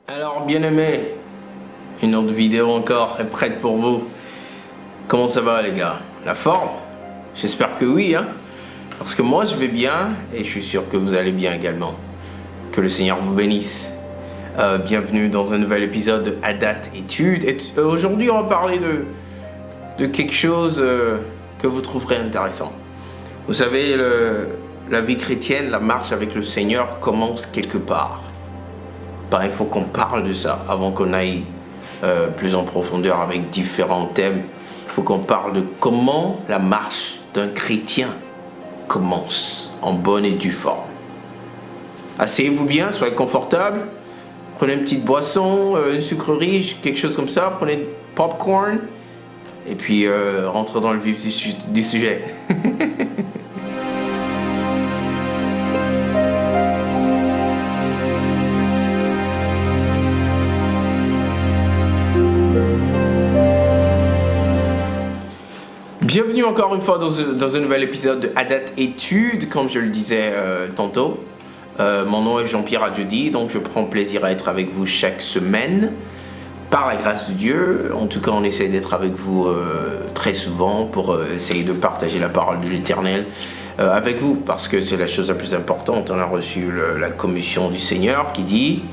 Alors, bien aimé, une autre vidéo encore est prête pour vous. Comment ça va les gars? La forme? J'espère que oui, hein? Parce que moi je vais bien et je suis sûr que vous allez bien également. Que le Seigneur vous bénisse. Bienvenue dans un nouvel épisode de Adat Études. Et aujourd'hui on va parler de quelque chose que vous trouverez intéressant. Vous savez, la vie chrétienne, la marche avec le Seigneur commence quelque part. Il faut qu'on parle de ça avant qu'on aille plus en profondeur avec différents thèmes. Il faut qu'on parle de comment la marche d'un chrétien commence en bonne et due forme. Asseyez-vous bien, soyez confortable. Prenez une petite boisson, une sucrerie, quelque chose comme ça. Prenez du popcorn et puis rentrez dans le vif du sujet. Bienvenue encore une fois dans un nouvel épisode de Adat Études, comme je le disais tantôt. Mon nom est Jean-Pierre Adjodi, donc je prends plaisir à être avec vous chaque semaine. Par la grâce de Dieu, en tout cas on essaie d'être avec vous très souvent pour essayer de partager la parole de l'Éternel avec vous, parce que c'est la chose la plus importante. On a reçu la commission du Seigneur qui dit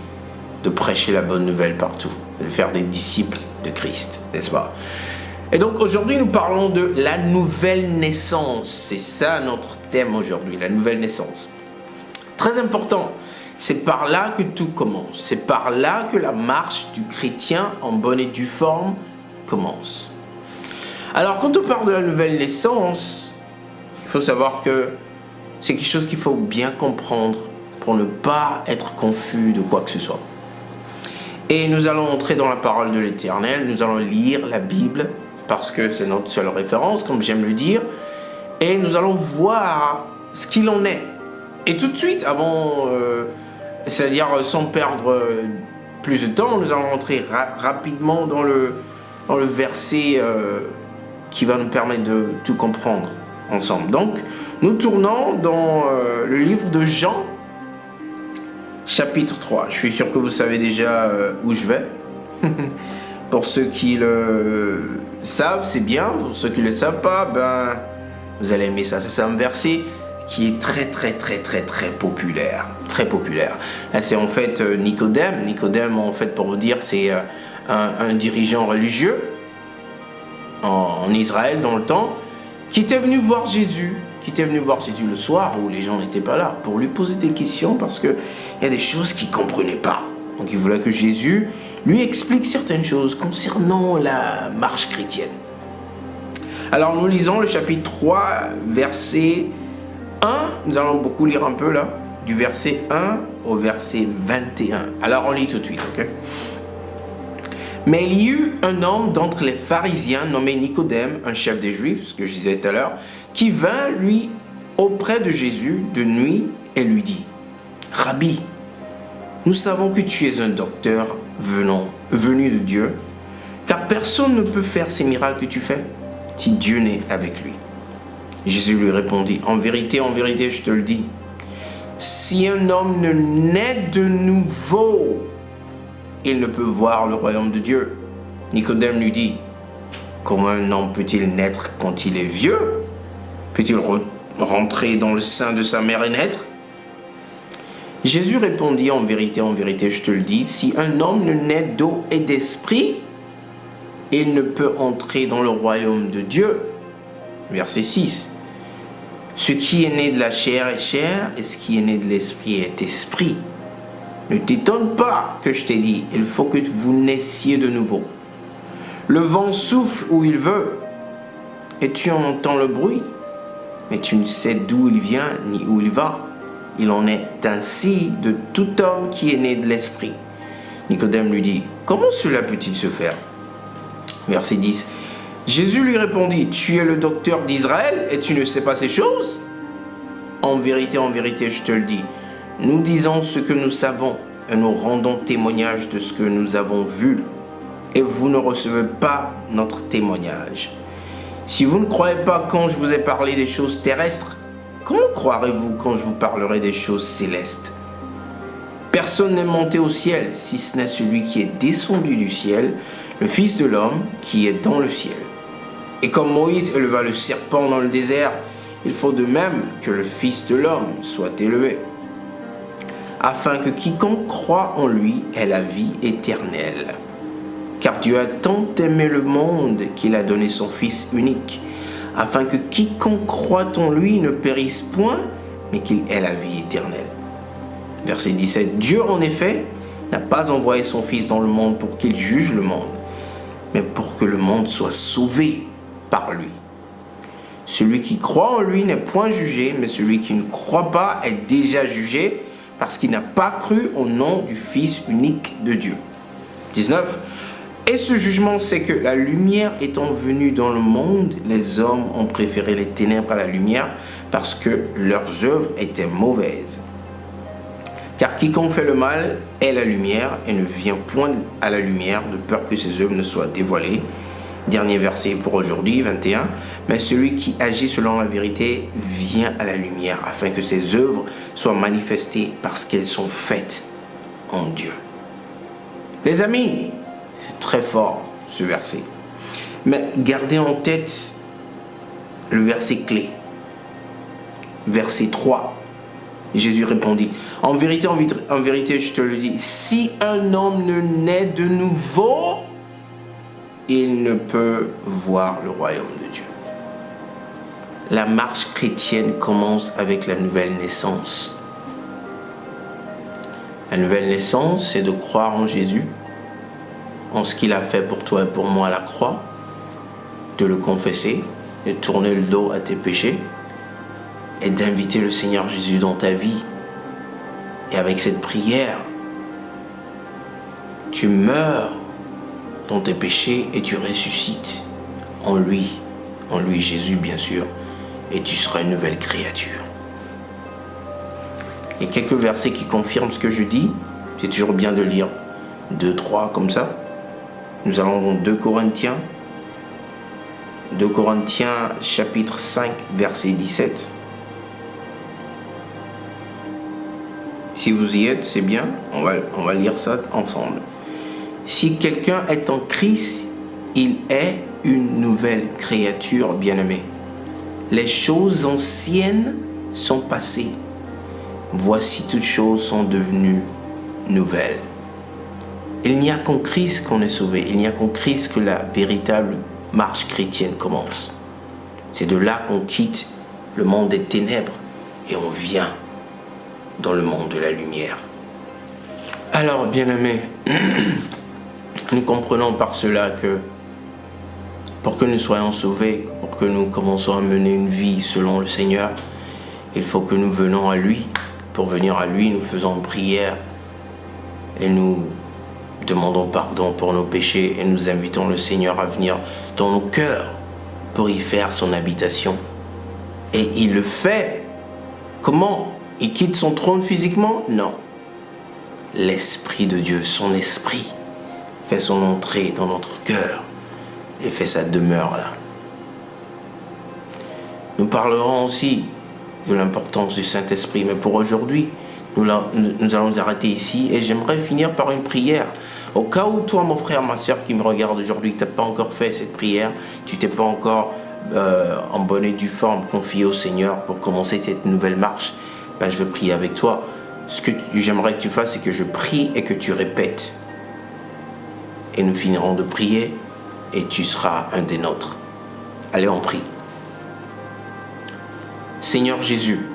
de prêcher la bonne nouvelle partout, de faire des disciples de Christ, n'est-ce pas? Et donc aujourd'hui nous parlons de la nouvelle naissance. C'est ça notre thème aujourd'hui, la nouvelle naissance. Très important, c'est par là que tout commence. C'est par là que la marche du chrétien en bonne et due forme commence. Alors quand on parle de la nouvelle naissance, il faut savoir que c'est quelque chose qu'il faut bien comprendre pour ne pas être confus de quoi que ce soit. Et nous allons entrer dans la parole de l'Éternel, nous allons lire la Bible, parce que c'est notre seule référence, comme j'aime le dire, et nous allons voir ce qu'il en est. Et tout de suite, c'est-à-dire sans perdre plus de temps, nous allons entrer rapidement dans le verset qui va nous permettre de tout comprendre ensemble. Donc, nous tournons dans le livre de Jean, chapitre 3. Je suis sûr que vous savez déjà où je vais. Pour ceux qui le savent, c'est bien. Pour ceux qui ne le savent pas, vous allez aimer ça. C'est un verset qui est très populaire. Très populaire. C'est en fait Nicodème. Nicodème, en fait, pour vous dire, c'est un dirigeant religieux en Israël dans le temps, qui était venu voir Jésus. Le soir où les gens n'étaient pas là, pour lui poser des questions parce qu'il y a des choses qu'il ne comprenait pas. Donc il voulait que Jésus lui explique certaines choses concernant la marche chrétienne. Alors nous lisons le chapitre 3, verset 1. Nous allons beaucoup lire un peu là, du verset 1 au verset 21. Alors on lit tout de suite, ok? Mais il y eut un homme d'entre les pharisiens nommé Nicodème, un chef des Juifs, ce que je disais tout à l'heure, qui vint lui auprès de Jésus de nuit et lui dit: Rabbi, nous savons que tu es un docteur venu de Dieu, car personne ne peut faire ces miracles que tu fais si Dieu n'est avec lui. Jésus lui répondit: en vérité, je te le dis, si un homme ne naît de nouveau, il ne peut voir le royaume de Dieu. Nicodème lui dit: comment un homme peut-il naître quand il est vieux? Peut-il rentrer dans le sein de sa mère et naître? Jésus répondit: en vérité, je te le dis, si un homme ne naît d'eau et d'esprit, il ne peut entrer dans le royaume de Dieu. Verset 6. Ce qui est né de la chair est chair, et ce qui est né de l'esprit est esprit. Ne t'étonne pas que je t'ai dit, il faut que vous naissiez de nouveau. Le vent souffle où il veut, et tu en entends le bruit, mais tu ne sais d'où il vient ni où il va. Il en est ainsi de tout homme qui est né de l'esprit. Nicodème lui dit: comment cela peut-il se faire? Verset 10. Jésus lui répondit: tu es le docteur d'Israël et tu ne sais pas ces choses? En vérité, je te le dis, nous disons ce que nous savons et nous rendons témoignage de ce que nous avons vu, et vous ne recevez pas notre témoignage. Si vous ne croyez pas quand je vous ai parlé des choses terrestres, comment croirez-vous quand je vous parlerai des choses célestes? Personne n'est monté au ciel, si ce n'est celui qui est descendu du ciel, le Fils de l'homme qui est dans le ciel. Et comme Moïse éleva le serpent dans le désert, il faut de même que le Fils de l'homme soit élevé, afin que quiconque croit en lui ait la vie éternelle. Car Dieu a tant aimé le monde qu'il a donné son Fils unique, afin que quiconque croit en lui ne périsse point, mais qu'il ait la vie éternelle. Verset 17. Dieu, en effet, n'a pas envoyé son Fils dans le monde pour qu'il juge le monde, mais pour que le monde soit sauvé par lui. Celui qui croit en lui n'est point jugé, mais celui qui ne croit pas est déjà jugé, parce qu'il n'a pas cru au nom du Fils unique de Dieu. 19. Et ce jugement, c'est que la lumière étant venue dans le monde, les hommes ont préféré les ténèbres à la lumière, parce que leurs œuvres étaient mauvaises. Car quiconque fait le mal est la lumière et ne vient point à la lumière de peur que ses œuvres ne soient dévoilées. Dernier verset pour aujourd'hui, 21. Mais celui qui agit selon la vérité vient à la lumière afin que ses œuvres soient manifestées parce qu'elles sont faites en Dieu. Les amis, c'est très fort ce verset. Mais gardez en tête le verset clé. Verset 3. Jésus répondit, en vérité, je te le dis, si un homme ne naît de nouveau, il ne peut voir le royaume de Dieu. La marche chrétienne commence avec la nouvelle naissance. La nouvelle naissance, c'est de croire en Jésus, en ce qu'il a fait pour toi et pour moi à la croix, de le confesser, de tourner le dos à tes péchés, et d'inviter le Seigneur Jésus dans ta vie. Et avec cette prière, tu meurs dans tes péchés et tu ressuscites en lui Jésus bien sûr, et tu seras une nouvelle créature. Il y a quelques versets qui confirment ce que je dis. C'est toujours bien de lire 2, 3 comme ça. Nous allons dans 2 Corinthiens chapitre 5 verset 17. Si vous y êtes, c'est bien, on va lire ça ensemble. Si quelqu'un est en Christ, il est une nouvelle créature, bien-aimée. Les choses anciennes sont passées. Voici toutes choses sont devenues nouvelles. Il n'y a qu'en Christ qu'on est sauvé. Il n'y a qu'en Christ que la véritable marche chrétienne commence. C'est de là qu'on quitte le monde des ténèbres et on vient dans le monde de la lumière. Alors, bien-aimés, nous comprenons par cela que pour que nous soyons sauvés, pour que nous commençons à mener une vie selon le Seigneur, il faut que nous venons à lui. Pour venir à lui, nous faisons une prière et nous demandons pardon pour nos péchés et nous invitons le Seigneur à venir dans nos cœurs pour y faire son habitation. Et il le fait. Comment ? Il quitte son trône physiquement? Non. L'Esprit de Dieu, son Esprit, fait son entrée dans notre cœur et fait sa demeure là. Nous parlerons aussi de l'importance du Saint-Esprit, mais pour aujourd'hui, nous allons nous arrêter ici et j'aimerais finir par une prière. Au cas où toi, mon frère, ma soeur qui me regarde aujourd'hui, tu n'as pas encore fait cette prière, tu t'es pas encore en bonne et due forme confié au Seigneur pour commencer cette nouvelle marche, ben, je veux prier avec toi. Ce que j'aimerais que tu fasses, c'est que je prie et que tu répètes. Et nous finirons de prier et tu seras un des nôtres. Allez, on prie. Seigneur Jésus,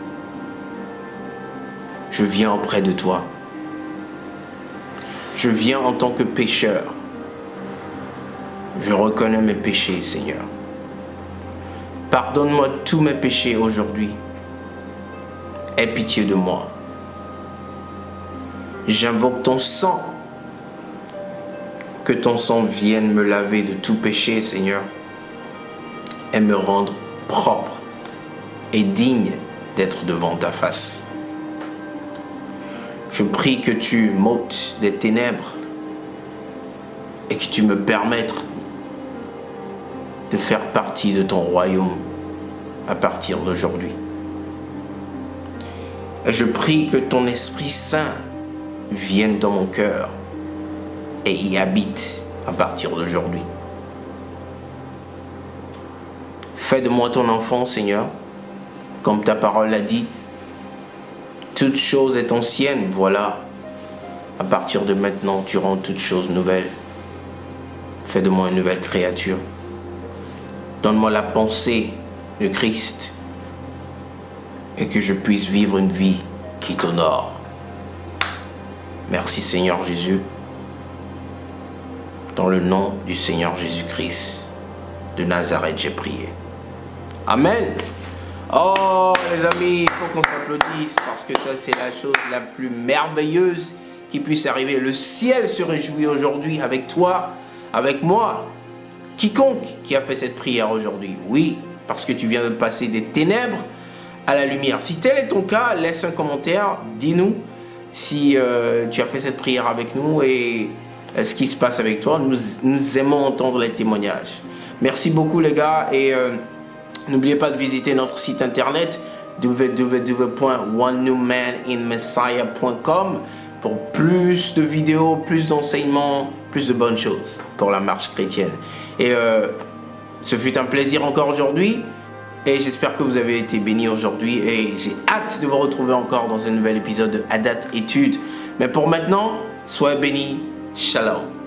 je viens auprès de toi. Je viens en tant que pécheur. Je reconnais mes péchés, Seigneur. Pardonne-moi tous mes péchés aujourd'hui. Aie pitié de moi. J'invoque ton sang. Que ton sang vienne me laver de tout péché, Seigneur, et me rendre propre et digne d'être devant ta face. Je prie que tu m'ôtes des ténèbres et que tu me permettes de faire partie de ton royaume à partir d'aujourd'hui. Et je prie que ton Esprit Saint vienne dans mon cœur et y habite à partir d'aujourd'hui. Fais de moi ton enfant, Seigneur, comme ta parole l'a dit. Toute chose est ancienne, voilà. À partir de maintenant, tu rends toutes choses nouvelles. Fais de moi une nouvelle créature. Donne-moi la pensée de Christ et que je puisse vivre une vie qui t'honore. Merci Seigneur Jésus. Dans le nom du Seigneur Jésus-Christ de Nazareth, j'ai prié. Amen. Oh les amis, il faut qu'on s'applaudisse parce que ça c'est la chose la plus merveilleuse qui puisse arriver. Le ciel se réjouit aujourd'hui avec toi, avec moi. Quiconque qui a fait cette prière aujourd'hui, oui, parce que tu viens de passer des ténèbres à la lumière. Si tel est ton cas, laisse un commentaire, dis-nous si tu as fait cette prière avec nous et ce qui se passe avec toi. Nous aimons entendre les témoignages. Merci beaucoup les gars et n'oubliez pas de visiter notre site internet www.onenewmaninmessiah.com pour plus de vidéos, plus d'enseignements, plus de bonnes choses pour la marche chrétienne. Et ce fut un plaisir encore aujourd'hui et j'espère que vous avez été bénis aujourd'hui et j'ai hâte de vous retrouver encore dans un nouvel épisode de Adat Études. Mais pour maintenant, soyez bénis. Shalom.